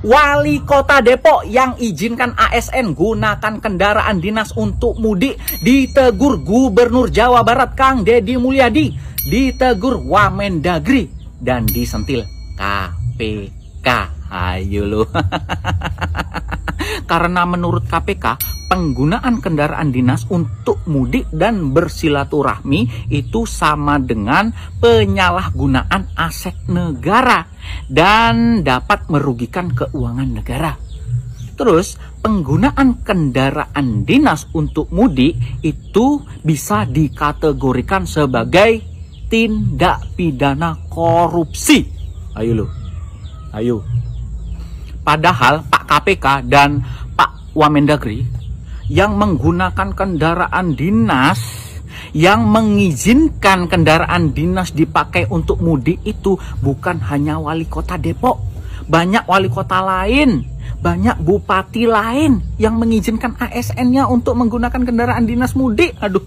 Wali Kota Depok yang izinkan ASN gunakan kendaraan dinas untuk mudik ditegur Gubernur Jawa Barat Kang Deddy Mulyadi, ditegur Wamendagri, dan disentil KPK. Ayo lo. Karena menurut KPK, penggunaan kendaraan dinas untuk mudik dan bersilaturahmi itu sama dengan penyalahgunaan aset negara dan dapat merugikan keuangan negara. Terus, penggunaan kendaraan dinas untuk mudik itu bisa dikategorikan sebagai tindak pidana korupsi. Ayo lo. Ayo. Padahal Pak KPK dan Pak Wamendagri yang menggunakan kendaraan dinas, yang mengizinkan kendaraan dinas dipakai untuk mudik itu bukan hanya wali kota Depok. Banyak wali kota lain, banyak bupati lain yang mengizinkan ASN-nya untuk menggunakan kendaraan dinas mudik. Aduh,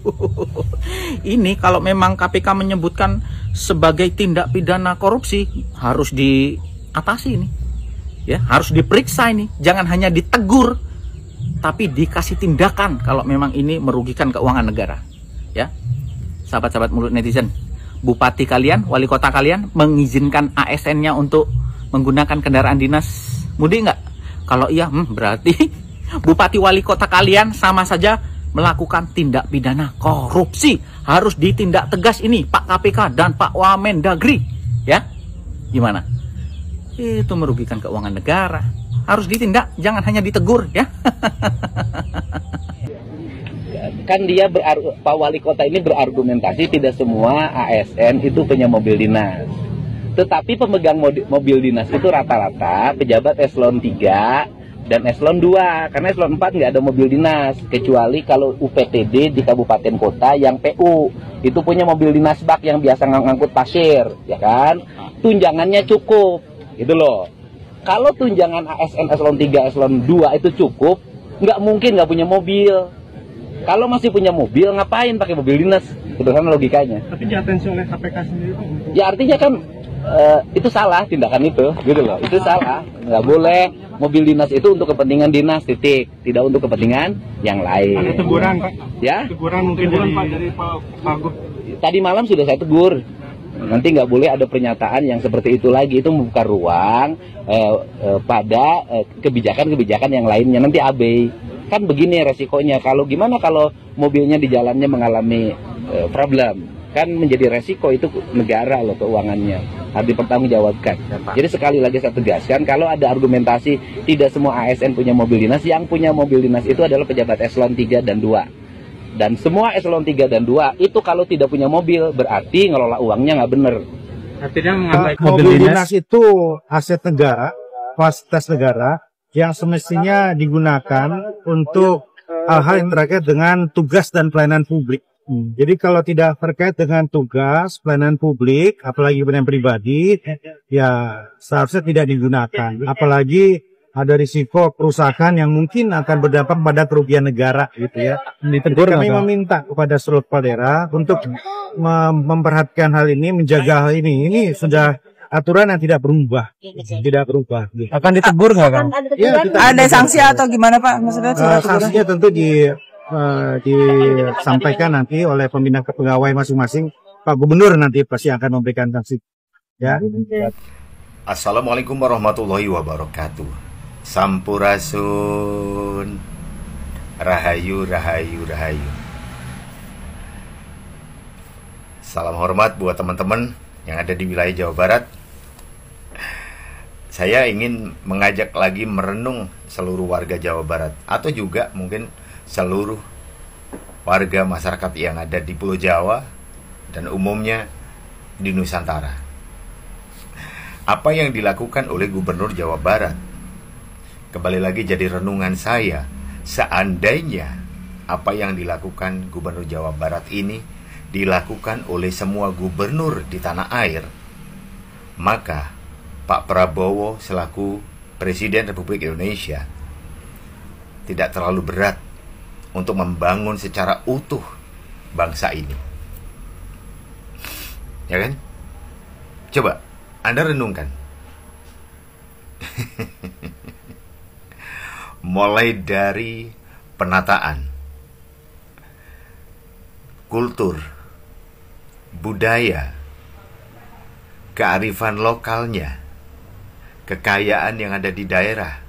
ini kalau memang KPK menyebutkan sebagai tindak pidana korupsi, harus diatasi ini. Ya, harus diperiksa ini, jangan hanya ditegur, tapi dikasih tindakan kalau memang ini merugikan keuangan negara. Ya, sahabat-sahabat mulut netizen, bupati kalian, wali kota kalian mengizinkan ASN-nya untuk menggunakan kendaraan dinas mudik nggak? Kalau iya, berarti bupati wali kota kalian sama saja melakukan tindak pidana korupsi. Harus ditindak tegas ini Pak KPK dan Pak Wamendagri. Ya, gimana? Itu merugikan keuangan negara. Harus ditindak, jangan hanya ditegur, ya. Kan dia Pak Wali Kota ini berargumentasi tidak semua ASN itu punya mobil dinas. Tetapi pemegang mobil dinas itu rata-rata pejabat eselon 3 dan eselon 2. Karena eselon 4 nggak ada mobil dinas. Kecuali kalau UPTD di kabupaten kota yang PU. Itu punya mobil dinas bak yang biasa ngangkut pasir, ya kan. Tunjangannya cukup. Gitu loh. Kalau tunjangan ASN eselon 3, eselon 2 itu cukup, nggak mungkin nggak punya mobil. Kalau masih punya mobil, ngapain pakai mobil dinas? Itu kan logikanya. Tapi diatensi oleh KPK sendiri Pak untuk... Ya artinya kan itu salah tindakan itu, gitu loh. Itu salah. Nggak boleh mobil dinas itu untuk kepentingan dinas, titik. Tidak untuk kepentingan yang lain. Ada teguran Pak? Ya? Teguran mungkin dari Pak Agus. Tadi malam sudah saya tegur. Nanti nggak boleh ada pernyataan yang seperti itu lagi. Itu membuka ruang pada kebijakan-kebijakan yang lainnya. Nanti abai. Kan begini resikonya. Kalau gimana kalau mobilnya di jalannya mengalami problem? Kan menjadi resiko itu negara loh keuangannya. Harus dipertanggungjawabkan. Jadi sekali lagi saya tegaskan, kalau ada argumentasi tidak semua ASN punya mobil dinas, yang punya mobil dinas itu adalah pejabat eselon 3 dan 2. Dan semua eselon 3 dan 2 itu kalau tidak punya mobil berarti ngelola uangnya nggak bener. Artinya mobil dinas itu aset negara, fasilitas negara yang semestinya digunakan untuk hal-hal yang terkait dengan tugas dan pelayanan publik. Jadi kalau tidak terkait dengan tugas, pelayanan publik, apalagi pelayanan pribadi, ya seharusnya tidak digunakan. Apalagi ada risiko kerusakan yang mungkin akan berdampak pada kerugian negara, gitu ya. Jadi kami meminta kepada seluruh kepala daerah untuk memperhatikan hal ini, menjaga hal ini. Ini sudah aturan yang tidak berubah, Gitu. Akan ditegur nggak Kang? Ya, ada sanksi atau gimana Pak? Maksudnya sanksinya tentu disampaikan nanti oleh pembina kepegawai masing-masing. Pak Gubernur nanti pasti akan memberikan sanksi. Ya. Assalamualaikum warahmatullahi wabarakatuh. Sampurasun. Rahayu, rahayu, rahayu. Salam hormat buat teman-teman yang ada di wilayah Jawa Barat. Saya ingin mengajak lagi merenung seluruh warga Jawa Barat, atau juga mungkin seluruh warga masyarakat yang ada di Pulau Jawa dan umumnya di Nusantara. Apa yang dilakukan oleh Gubernur Jawa Barat? Kembali lagi jadi renungan saya. Seandainya apa yang dilakukan Gubernur Jawa Barat ini dilakukan oleh semua gubernur di tanah air, maka Pak Prabowo selaku Presiden Republik Indonesia tidak terlalu berat untuk membangun secara utuh bangsa ini. Ya kan? Coba Anda renungkan. mulai dari penataan, kultur, budaya, kearifan lokalnya, kekayaan yang ada di daerah,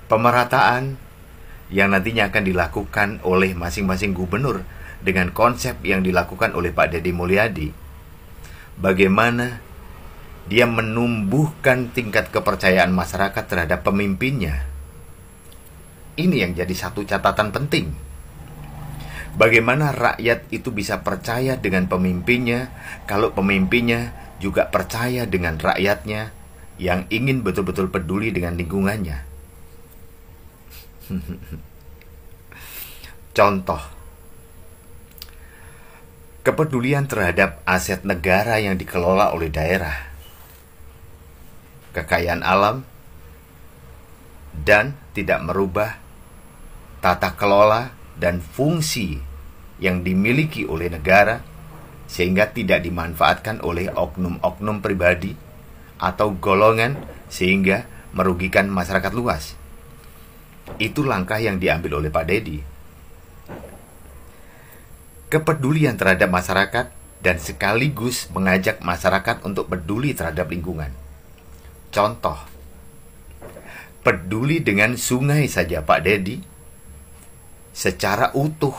pemerataan yang nantinya akan dilakukan oleh masing-masing gubernur dengan konsep yang dilakukan oleh Pak Deddy Mulyadi. Bagaimana dia menumbuhkan tingkat kepercayaan masyarakat terhadap pemimpinnya. Ini yang jadi satu catatan penting. Bagaimana rakyat itu bisa percaya dengan pemimpinnya kalau pemimpinnya juga percaya dengan rakyatnya yang ingin betul-betul peduli dengan lingkungannya. Contoh, kepedulian terhadap aset negara yang dikelola oleh daerah, kekayaan alam, dan tidak merubah tata kelola dan fungsi yang dimiliki oleh negara sehingga tidak dimanfaatkan oleh oknum-oknum pribadi atau golongan sehingga merugikan masyarakat luas. Itu langkah yang diambil oleh Pak Deddy. Kepedulian terhadap masyarakat dan sekaligus mengajak masyarakat untuk peduli terhadap lingkungan. Contoh, peduli dengan sungai saja Pak Deddy. Secara utuh,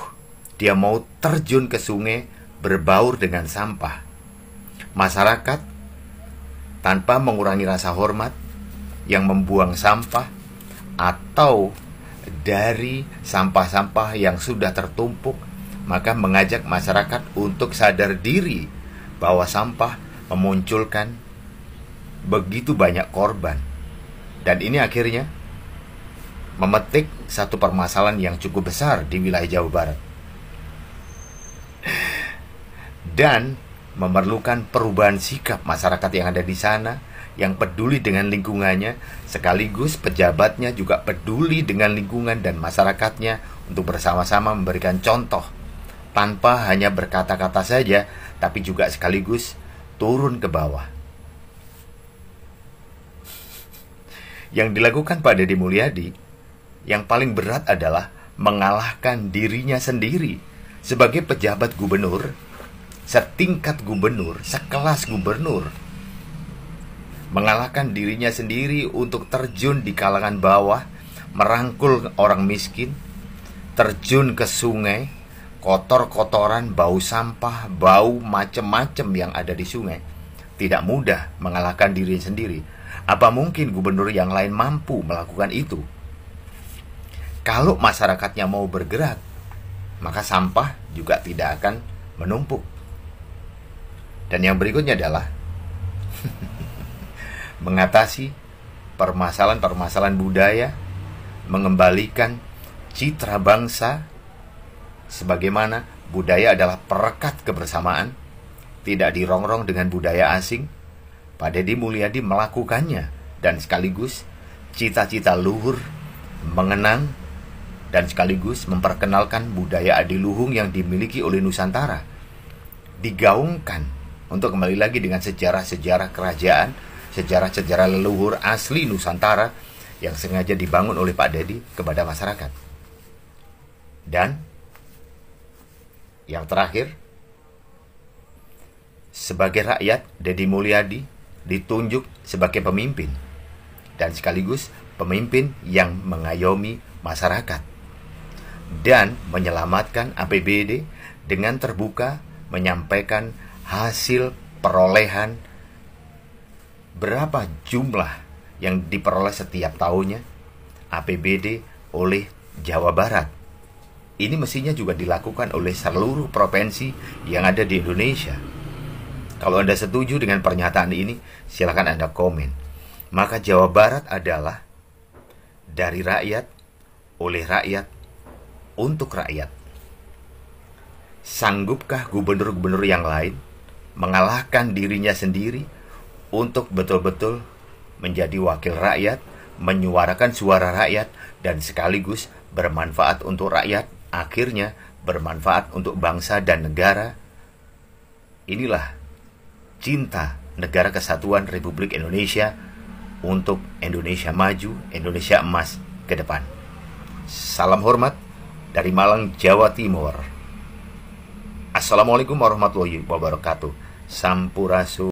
dia mau terjun ke sungai berbaur dengan sampah. Masyarakat, tanpa mengurangi rasa hormat, yang membuang sampah atau dari sampah-sampah yang sudah tertumpuk, maka mengajak masyarakat untuk sadar diri bahwa sampah memunculkan begitu banyak korban. Dan ini akhirnya memetik satu permasalahan yang cukup besar di wilayah Jawa Barat. Dan memerlukan perubahan sikap masyarakat yang ada di sana, yang peduli dengan lingkungannya, sekaligus pejabatnya juga peduli dengan lingkungan dan masyarakatnya untuk bersama-sama memberikan contoh, tanpa hanya berkata-kata saja, tapi juga sekaligus turun ke bawah. Yang dilakukan Pak Deddy Mulyadi, yang paling berat adalah mengalahkan dirinya sendiri sebagai pejabat gubernur, setingkat gubernur, sekelas gubernur. Mengalahkan dirinya sendiri untuk terjun di kalangan bawah, merangkul orang miskin, terjun ke sungai, kotor-kotoran, bau sampah, bau macam-macam yang ada di sungai. Tidak mudah mengalahkan diri sendiri. Apa mungkin gubernur yang lain mampu melakukan itu? Kalau masyarakatnya mau bergerak, maka sampah juga tidak akan menumpuk. Dan yang berikutnya adalah mengatasi permasalahan-permasalahan budaya, mengembalikan citra bangsa, sebagaimana budaya adalah perekat kebersamaan, tidak dirongrong dengan budaya asing. Pak Deddy Mulyadi melakukannya, dan sekaligus cita-cita luhur mengenang dan sekaligus memperkenalkan budaya adiluhung yang dimiliki oleh Nusantara, digaungkan untuk kembali lagi dengan sejarah-sejarah kerajaan, sejarah-sejarah leluhur asli Nusantara yang sengaja dibangun oleh Pak Deddy kepada masyarakat. Dan yang terakhir, sebagai rakyat, Deddy Mulyadi ditunjuk sebagai pemimpin dan sekaligus pemimpin yang mengayomi masyarakat dan menyelamatkan APBD dengan terbuka menyampaikan hasil perolehan berapa jumlah yang diperoleh setiap tahunnya APBD oleh Jawa Barat. Ini mestinya juga dilakukan oleh seluruh provinsi yang ada di Indonesia. Kalau Anda setuju dengan pernyataan ini, silakan Anda komen. Maka Jawa Barat adalah dari rakyat, oleh rakyat, untuk rakyat. Sanggupkah gubernur-gubernur yang lain mengalahkan dirinya sendiri untuk betul-betul menjadi wakil rakyat, menyuarakan suara rakyat, dan sekaligus bermanfaat untuk rakyat, akhirnya bermanfaat untuk bangsa dan negara? Inilah cinta negara kesatuan Republik Indonesia untuk Indonesia maju, Indonesia emas ke depan. Salam hormat dari Malang, Jawa Timur. Assalamualaikum warahmatullahi wabarakatuh. Sampurasun.